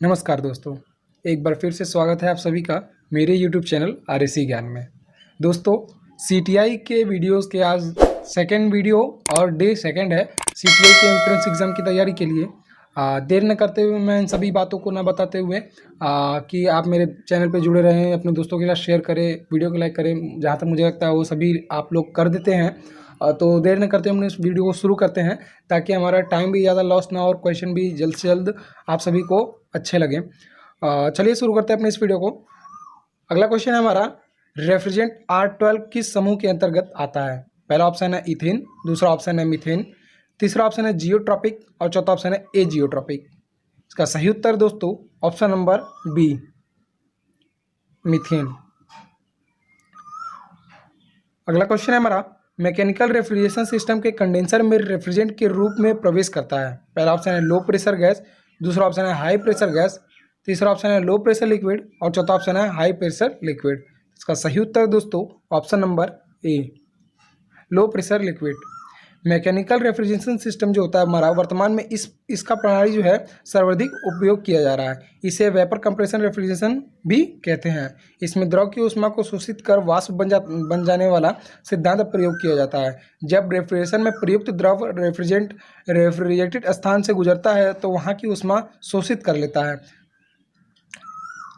नमस्कार दोस्तों, एक बार फिर से स्वागत है आप सभी का मेरे YouTube चैनल आरएसी ज्ञान में। दोस्तों, सीटीआई के वीडियोस के आज सेकंड वीडियो और डे सेकंड है सीटीआई के एंट्रेंस एग्ज़ाम की तैयारी के लिए। देर न करते हुए मैं इन सभी बातों को न बताते हुए कि आप मेरे चैनल पे जुड़े रहें, अपने दोस्तों के साथ शेयर करें, वीडियो को लाइक करें। जहाँ तक मुझे लगता है वो सभी आप लोग कर देते हैं। तो देर न करते हम इस वीडियो को शुरू करते हैं ताकि हमारा टाइम भी ज़्यादा लॉस ना हो और क्वेश्चन भी जल्द से जल्द आप सभी को अच्छे लगें। चलिए शुरू करते हैं अपने इस वीडियो को। अगला क्वेश्चन है हमारा, रेफ्रिजरेंट R12 किस समूह के अंतर्गत आता है? पहला ऑप्शन है इथेन, दूसरा ऑप्शन है मीथेन, तीसरा ऑप्शन है जियोट्रॉपिक और चौथा ऑप्शन है एजियोट्रॉपिक। इसका सही उत्तर दोस्तों ऑप्शन नंबर बी, मीथेन। अगला क्वेश्चन है हमारा, मैकेनिकल रेफ्रिजरेशन सिस्टम के कंडेंसर में रेफ्रिजरेंट के रूप में प्रवेश करता है। पहला ऑप्शन है लो प्रेशर गैस, दूसरा ऑप्शन है हाई प्रेशर गैस, तीसरा ऑप्शन है लो प्रेशर लिक्विड और चौथा ऑप्शन है हाई प्रेशर लिक्विड। इसका सही उत्तर दोस्तों option number A, low pressure liquid. Mechanical refrigeration system जो होता है हमारा, वर्तमान में इसका प्रणाली जो है सर्वाधिक उपयोग किया जा रहा है। इसे वेपर कंप्रेशन रेफ्रिजरेशन भी कहते हैं। इसमें द्रव की ऊष्मा को शोषित कर वाष्प बन जाने वाला सिद्धांत प्रयोग किया जाता है। जब रेफ्रिजरेशन में प्रयुक्त द्रव रेफ्रिजरेटेड स्थान से गुजरता है तो वहाँ की ऊष्मा शोषित कर लेता है,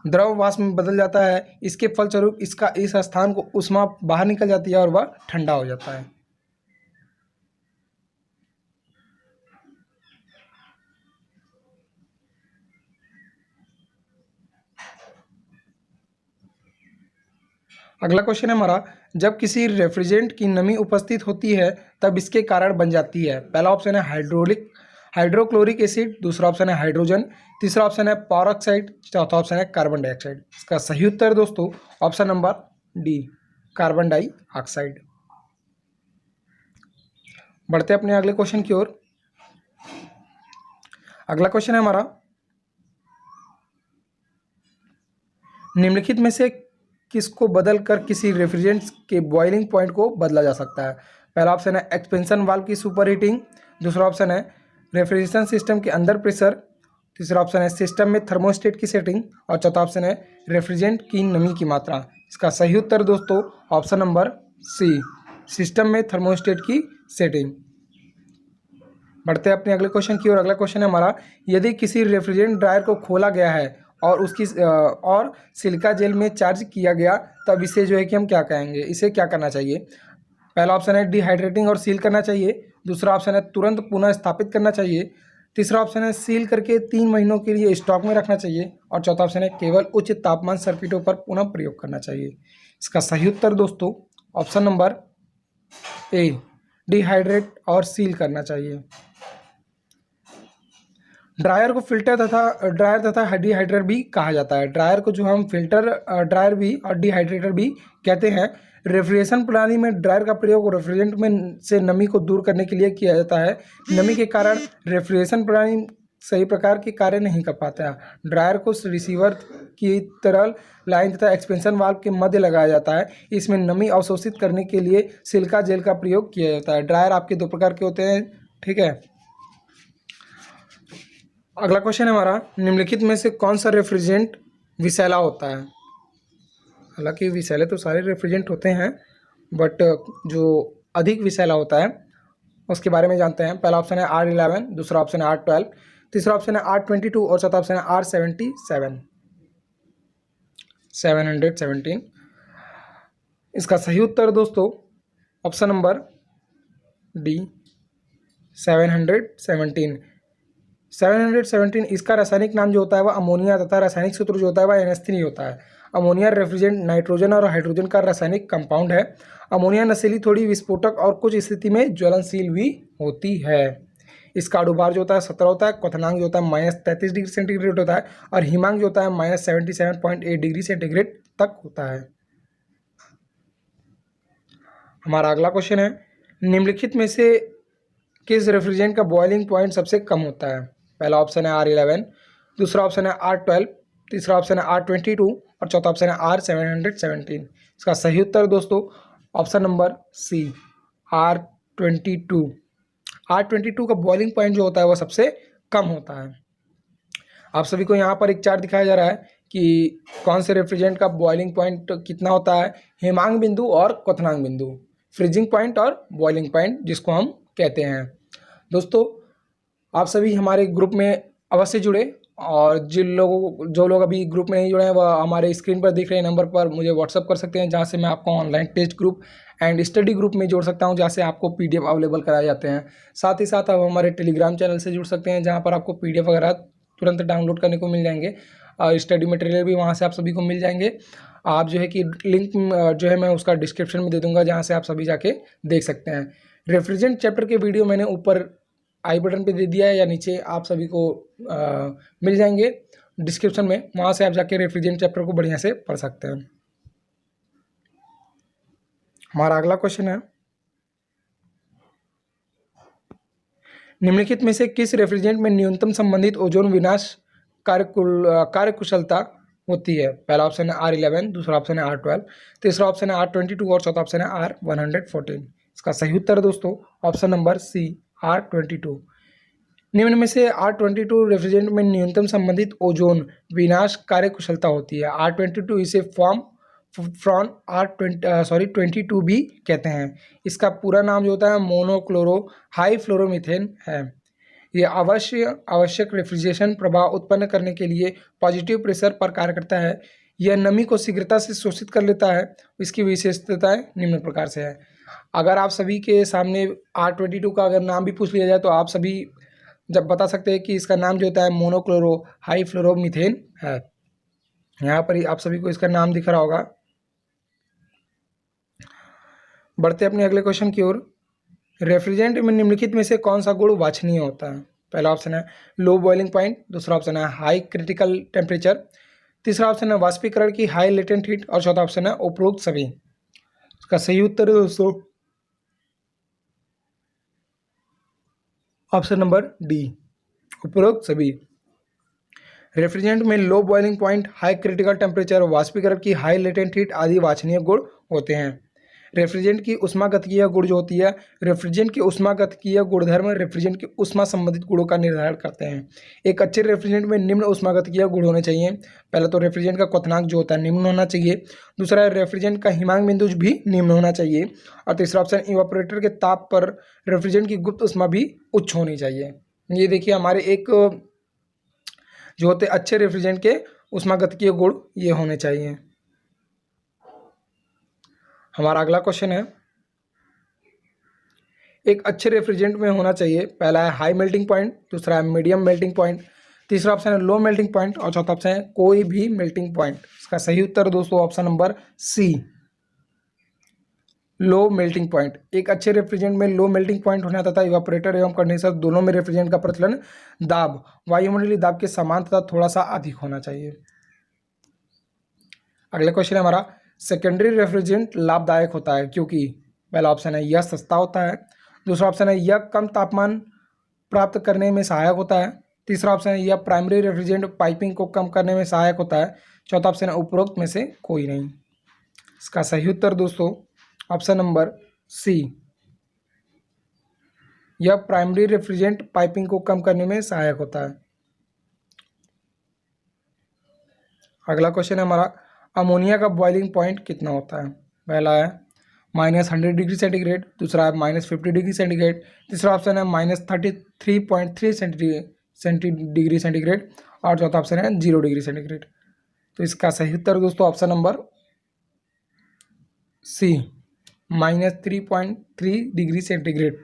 द्रव वाष्प में बदल जाता है। इसके फलस्वरूप इस स्थान को ऊष्मा बाहर निकल जाती है और वह ठंडा हो जाता है। अगला क्वेश्चन है हमारा, जब किसी रेफ्रिजरेंट की नमी उपस्थित होती है तब इसके कारण बन जाती है। पहला ऑप्शन है हाइड्रोक्लोरिक एसिड, दूसरा ऑप्शन है हाइड्रोजन, तीसरा ऑप्शन है परऑक्साइड, चौथा ऑप्शन है कार्बन डाइऑक्साइड। इसका सही उत्तर दोस्तों option number D, carbon dioxide. बढ़ते हैं अपने अगले क्वेश्चन की ओर। अगला क्वेश्चन है हमारा, निम्नलिखित में से किसको बदलकर किसी रेफ्रिजरेंट के बॉइलिंग पॉइंट को बदला जा सकता है? पहला ऑप्शन है एक्सपेंशन वाल्व की सुपर हीटिंग, दूसरा ऑप्शन है रेफ्रिजरेशन सिस्टम के अंदर प्रेशर, तीसरा ऑप्शन है सिस्टम में थर्मोस्टेट की सेटिंग और चौथा ऑप्शन है रेफ्रिजरेंट की नमी की मात्रा। इसका सही उत्तर दोस्तों ऑप्शन नंबर सी, सिस्टम में थर्मोस्टेट की सेटिंग। बढ़ते हैं अपने अगले क्वेश्चन की ओर। अगला क्वेश्चन है हमारा, यदि किसी रेफ्रिजरेंट ड्रायर को खोला गया है और सिलिका जेल में चार्ज किया गया तब इसे जो है कि हम क्या कहेंगे, इसे क्या करना चाहिए? पहला ऑप्शन है डिहाइड्रेटिंग और सील करना चाहिए, दूसरा ऑप्शन है तुरंत पुनः स्थापित करना चाहिए, तीसरा ऑप्शन है सील करके 3 महीनों के लिए स्टॉक में रखना चाहिए और चौथा ऑप्शन है केवल उच्च तापमान सर्किटों पर पुनः प्रयोग करना चाहिए। इसका सही उत्तर दोस्तों ऑप्शन नंबर ए, डिहाइड्रेट और सील करना चाहिए। ड्रायर को ड्रायर तथा डिहाइड्रेटर भी कहा जाता है। ड्रायर को जो हम फिल्टर ड्रायर भी और डिहाइड्रेटर भी कहते हैं। रेफ्रिजरेशन प्रणाली में ड्रायर का प्रयोग रेफ्रिजरेंट में से नमी को दूर करने के लिए किया जाता है। नमी के कारण रेफ्रिजरेशन प्रणाली सही प्रकार के कार्य नहीं कर पाता है। ड्रायर को रिसीवर की तरल लाइन तथा एक्सपेंशन वाल्व के मध्य लगाया जाता है। इसमें नमी अवशोषित करने के लिए सिलिका जेल का प्रयोग किया जाता है। ड्रायर आपके 2 प्रकार के होते हैं, ठीक है। अगला क्वेश्चन है हमारा, निम्नलिखित में से कौन सा रेफ्रिजरेंट विषैला होता है? हालांकि विषैले तो सारे रेफ्रिजरेंट होते हैं, बट जो अधिक विषैला होता है उसके बारे में जानते हैं। पहला ऑप्शन है R11, दूसरा ऑप्शन है R12, तीसरा ऑप्शन है R22 और चौथा ऑप्शन है R77, 717। इसका सही उत्तर दोस्तों ऑप्शन नंबर डी, 717। इसका रासायनिक नाम जो होता है वह अमोनिया तथा रासायनिक सूत्र जो होता है वह NH3 होता है। अमोनिया रेफ्रिजरेंट नाइट्रोजन और हाइड्रोजन का रासायनिक कंपाउंड है। अमोनिया नशीली, थोड़ी विस्फोटक और कुछ स्थिति में ज्वलनशील भी होती है। इसका अणुभार जो होता है 17 होता है, क्वथनांक जो होता है -33 डिग्री सेंटीग्रेड होता है और हिमांक जो होता है -77.8 डिग्री सेंटीग्रेड तक होता है। हमारा अगला क्वेश्चन है, निम्नलिखित में से किस रेफ्रिजरेंट का बॉइलिंग पॉइंट सबसे कम होता है? पहला ऑप्शन है R11, दूसरा ऑप्शन है R12, तीसरा ऑप्शन है R22 और चौथा ऑप्शन है R717। इसका सही उत्तर दोस्तों ऑप्शन नंबर सी, R22। R22 का बॉइलिंग पॉइंट जो होता है वह सबसे कम होता है। आप सभी को यहाँ पर एक चार्ट दिखाया जा रहा है कि कौन से रेफ्रिजरेंट का बॉइलिंग पॉइंट कितना होता है, हेमांग बिंदु और क्वथनांक बिंदु, फ्रीजिंग पॉइंट और बॉइलिंग पॉइंट जिसको हम कहते हैं। दोस्तों आप सभी हमारे ग्रुप में अवश्य जुड़े, और जो लोग अभी ग्रुप में नहीं जुड़े हैं वह हमारे स्क्रीन पर दिख रहे नंबर पर मुझे व्हाट्सअप कर सकते हैं, जहाँ से मैं आपको online test group and study group में जोड़ सकता हूँ, जहाँ से आपको पीडीएफ अवेलेबल कराए जाते हैं। साथ ही साथ आप हमारे टेलीग्राम चैनल से जुड़ सकते हैं, जहाँ पर आपको पीडीएफ वगैरह तुरंत डाउनलोड करने को मिल जाएंगे, और स्टडी मटेरियल भी वहाँ से आप सभी को मिल जाएंगे। आप जो है कि लिंक जो है मैं उसका डिस्क्रिप्शन में दे दूँगा, जहाँ से आप सभी जाके देख सकते हैं। रेफ्रिजरेंट चैप्टर के वीडियो मैंने ऊपर आई बटन पे दे दिया है, या नीचे आप सभी को मिल जाएंगे डिस्क्रिप्शन में, वहाँ से आप जाके रेफ्रिजरेंट चैप्टर को बढ़िया से पढ़ सकते हैं। हमारा अगला क्वेश्चन है, निम्नलिखित में से किस रेफ्रिजरेंट में न्यूनतम संबंधित ओजोन विनाश कार्यकुशलता होती है? पहला ऑप्शन है R11, दूसरा ऑप्शन है R12, तीसरा ऑप्शन है R22 और चौथा ऑप्शन है R114। इसका सही उत्तर दोस्तों ऑप्शन नंबर सी R22। निम्न में से R22 रेफ्रिजरेंट में न्यूनतम संबंधित ओजोन विनाश कार्यकुशलता होती है। R22 इसे फॉर्म फ्रॉन R22 भी कहते हैं। इसका पूरा नाम जो होता है मोनोक्लोरो हाई फ्लोरोमीथेन है। ये आवश्यक रेफ्रिजरेशन प्रभाव उत्पन्न करने के लिए पॉजिटिव प्रेशर पर कार्य करता है। यह नमी को शीघ्रता से शोषित कर लेता है। इसकी विशेषताएं निम्न प्रकार से है। अगर आप सभी के सामने R22 का अगर नाम भी पूछ लिया जाए तो आप सभी जब बता सकते हैं कि इसका नाम जो होता है मोनोक्लोरो हाई फ्लोरोमीथेन है। यहाँ पर आप सभी को इसका नाम दिख रहा होगा। बढ़ते अपने अगले क्वेश्चन की ओर। रेफ्रिजरेंट में निम्नलिखित में से कौन सा गुण वांछनीय होता है? पहला ऑप्शन है लो बॉइलिंग पॉइंट, दूसरा ऑप्शन है हाई क्रिटिकल टेम्परेचर, तीसरा ऑप्शन है वाष्पीकरण की हाई लेटेंट हीट, और चौथा ऑप्शन है उपरोक्त सभी। इसका सही उत्तर है दोस्तों ऑप्शन नंबर डी, उपरोक्त सभी। रेफ्रिजरेंट में low boiling point, high critical temperature, वाष्पीकरण की हाई लेटेंट हीट आदि वांछनीय गुण होते हैं। रेफ्रिजरेंट की ऊष्मागतिकीय गुण जो होती है, रेफ्रिजरेंट की ऊष्मागतिकीय गुणधर्म रेफ्रिजरेंट की ऊष्मा संबंधित गुणों का निर्धारण करते हैं। एक अच्छे रेफ्रिजरेंट में निम्न ऊष्मागतिकीय गुण होने चाहिए। पहला तो रेफ्रिजरेंट का क्वथनांक जो होता है निम्न होना चाहिए, दूसरा रेफ्रिजरेंट का हिमांक बिंदु भी निम्न होना चाहिए, और तीसरा ऑप्शन इवापोरेटर के ताप पर रेफ्रिजरेंट की गुप्त ऊष्मा भी उच्च होनी चाहिए। ये देखिए हमारे एक जो होते अच्छे रेफ्रिजरेंट के ऊष्मागतिकीय गुण ये होने चाहिए। हमारा अगला क्वेश्चन है, एक अच्छे रेफ्रिजरेंट में होना चाहिए, पहला है हाई मेल्टिंग पॉइंट, दूसरा है मीडियम मेल्टिंग पॉइंट, तीसरा ऑप्शन है लो मेल्टिंग पॉइंट, और चौथा ऑप्शन है कोई भी मेल्टिंग पॉइंट। इसका सही उत्तर दोस्तों option number C, low melting point. एक अच्छे रेफ्रिजरेंट में लो मेल्टिंग पॉइंट होना तथा इवापोरेटर एवं कंडेंसर दोनों में रेफ्रिजरेंट का प्रचलन दाब वायुमंडलीय दाब के समान तथा थोड़ा सा अधिक होना चाहिए। अगला क्वेश्चन है हमारा, सेकेंडरी रेफ्रिजरेंट लाभदायक होता है क्योंकि? पहला ऑप्शन है यह सस्ता होता है, दूसरा ऑप्शन है यह कम तापमान प्राप्त करने में सहायक होता है, तीसरा ऑप्शन है यह प्राइमरी रेफ्रिजरेंट पाइपिंग को कम करने में सहायक होता है, चौथा ऑप्शन है उपरोक्त में से कोई नहीं। इसका सही उत्तर दोस्तों ऑप्शन नंबर सी, यह प्राइमरी रेफ्रिजरेंट पाइपिंग को कम करने में सहायक होता है। अगला क्वेश्चन है हमारा, अमोनिया का बॉइलिंग पॉइंट कितना होता है? पहला है -100 डिग्री सेंटीग्रेड, दूसरा है -50 डिग्री सेंटीग्रेड, तीसरा ऑप्शन है -33.3 डिग्री सेंटीग्रेड, और चौथा ऑप्शन है 0 डिग्री सेंटीग्रेड। तो इसका सही उत्तर दोस्तों option number C, -3.3 degree centigrade.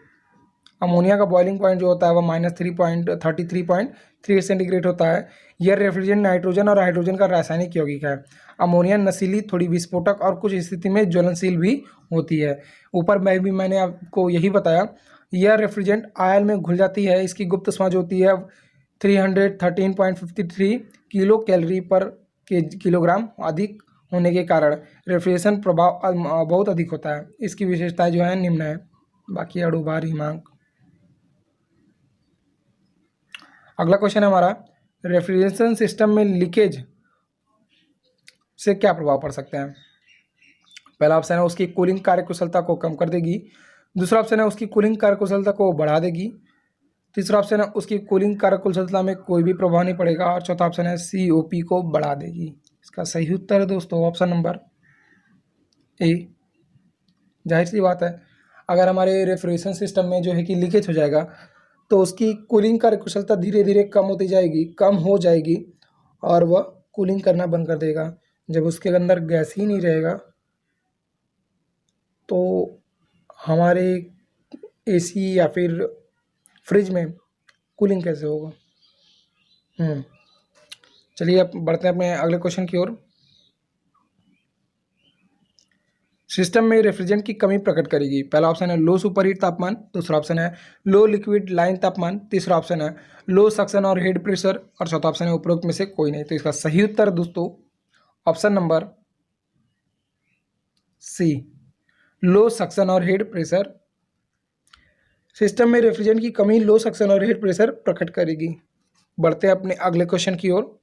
Ammonia का बॉइलिंग पॉइंट जो होता है वह -33.3 सेंटीग्रेड होता है। यह रेफ्रिजरेंट नाइट्रोजन और हाइड्रोजन का रासायनिक यौगिक है। अमोनिया नशीली, थोड़ी विस्फोटक और कुछ स्थिति में ज्वलनशील भी होती है। ऊपर मैंने आपको यही बताया, यह रेफ्रिजरेंट आयल में घुल जाती है। इसकी गुप्त ऊष्मा जो होती है 313.53 किलो कैलोरी पर किलोग्राम अधिक होने के कारण रेफ्रिजरेशन प्रभाव बहुत अधिक होता है। इसकी विशेषताएं जो है निम्न है, बाकी अणुभार हिमांक। अगला क्वेश्चन है हमारा, रेफ्रिजरेशन सिस्टम में लीकेज से क्या प्रभाव पड़ सकते हैं? पहला ऑप्शन है उसकी कूलिंग कार्यकुशलता को कम कर देगी, दूसरा ऑप्शन है उसकी कूलिंग कार्यकुशलता को बढ़ा देगी, तीसरा ऑप्शन है उसकी कूलिंग कार्यकुशलता में कोई भी प्रभाव नहीं पड़ेगा। और चौथा ऑप्शन है COP को बढ़ा देगी। इसका सही उत्तर है दोस्तों ऑप्शन नंबर ए। जाहिर सी बात है, अगर हमारे रेफ्रिजरेशन सिस्टम में जो है कि लीकेज हो जाएगा तो उसकी कूलिंग कार्यकुशलता धीरे धीरे कम हो जाएगी और वह कूलिंग करना बंद कर देगा। जब उसके अंदर गैस ही नहीं रहेगा तो हमारे AC या फिर फ्रिज में कूलिंग कैसे होगा। चलिए अब बढ़ते हैं अपने अगले क्वेश्चन की ओर। सिस्टम में रेफ्रिजरेंट की कमी प्रकट करेगी। पहला ऑप्शन है लो सुपर हीट तापमान, दूसरा ऑप्शन है लो लिक्विड लाइन तापमान, तीसरा ऑप्शन है लो सक्शन और हेड प्रेशर, और चौथा ऑप्शन है उपरोक्त में से कोई नहीं। तो इसका सही उत्तर दोस्तों ऑप्शन नंबर सी, लो सक्शन और हेड प्रेशर। सिस्टम में रेफ्रिजरेंट की कमी लो सक्शन और हेड प्रेशर प्रकट करेगी। बढ़ते हैं अपने अगले क्वेश्चन की ओर।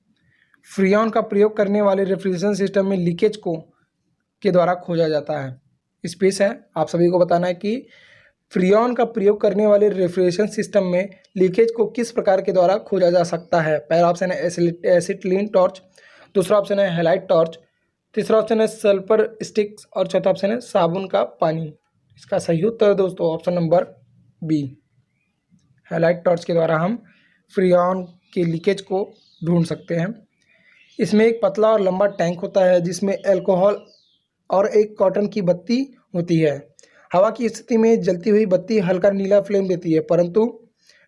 फ्रीऑन का प्रयोग करने वाले रेफ्रिजरेशन सिस्टम में लीकेज को के द्वारा खोजा जाता है। स्पेस है, आप सभी को बताना है कि फ्रीऑन का प्रयोग करने वाले रेफ्रिजरेशन सिस्टम में लीकेज को किस प्रकार के द्वारा खोजा जा सकता है। पहला ऑप्शन है एसिटिलीन टॉर्च, दूसरा ऑप्शन है हैलाइड टॉर्च, तीसरा ऑप्शन है सल्फर स्टिक्स, और चौथा ऑप्शन है साबुन का पानी। इसका सही उत्तर दोस्तों option number B, halide torch के द्वारा हम फ्रीऑन के लीकेज को ढूंढ सकते हैं। इसमें एक पतला और लंबा टैंक होता है जिसमें अल्कोहल और एक कॉटन की बत्ती होती है। हवा की स्थिति में जलती हुई बत्ती हल्का नीला फ्लेम देती है, परंतु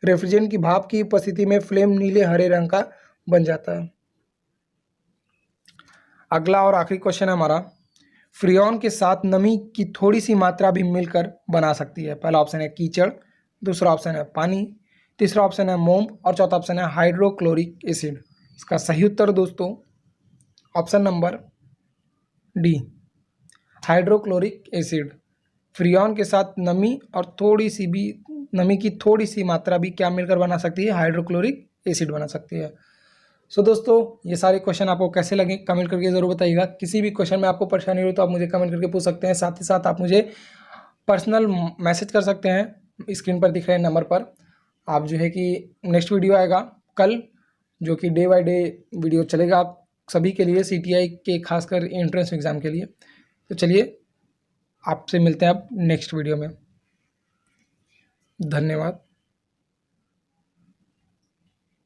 रेफ्रिजरेंट की भाप की उपस्थिति में फ्लेम नीले हरे रंग का बन जाता है। अगला और आखिरी क्वेश्चन है हमारा, फ्रीऑन के साथ नमी की थोड़ी सी मात्रा भी मिलकर बना सकती है। पहला ऑप्शन है कीचड़, दूसरा ऑप्शन है पानी, तीसरा ऑप्शन है मोम, और चौथा ऑप्शन है हाइड्रोक्लोरिक एसिड। इसका सही उत्तर दोस्तों option number D, hydrochloric acid. Freon के साथ नमी की थोड़ी सी मात्रा भी क्या मिलकर बना सकती है, हाइड्रोक्लोरिक एसिड बना सकती है। सो दोस्तों ये सारे क्वेश्चन आपको कैसे लगे कमेंट करके ज़रूर बताइएगा। किसी भी क्वेश्चन में आपको परेशानी हो तो आप मुझे कमेंट करके पूछ सकते हैं। साथ ही साथ आप मुझे पर्सनल मैसेज कर सकते हैं स्क्रीन पर दिख रहे नंबर पर। आप जो है कि नेक्स्ट वीडियो आएगा कल, जो कि डे बाय डे वीडियो चलेगा आप सभी के लिए, CTI के खासकर एंट्रेंस एग्ज़ाम के लिए। तो चलिए आपसे मिलते हैं अब नेक्स्ट वीडियो में। धन्यवाद।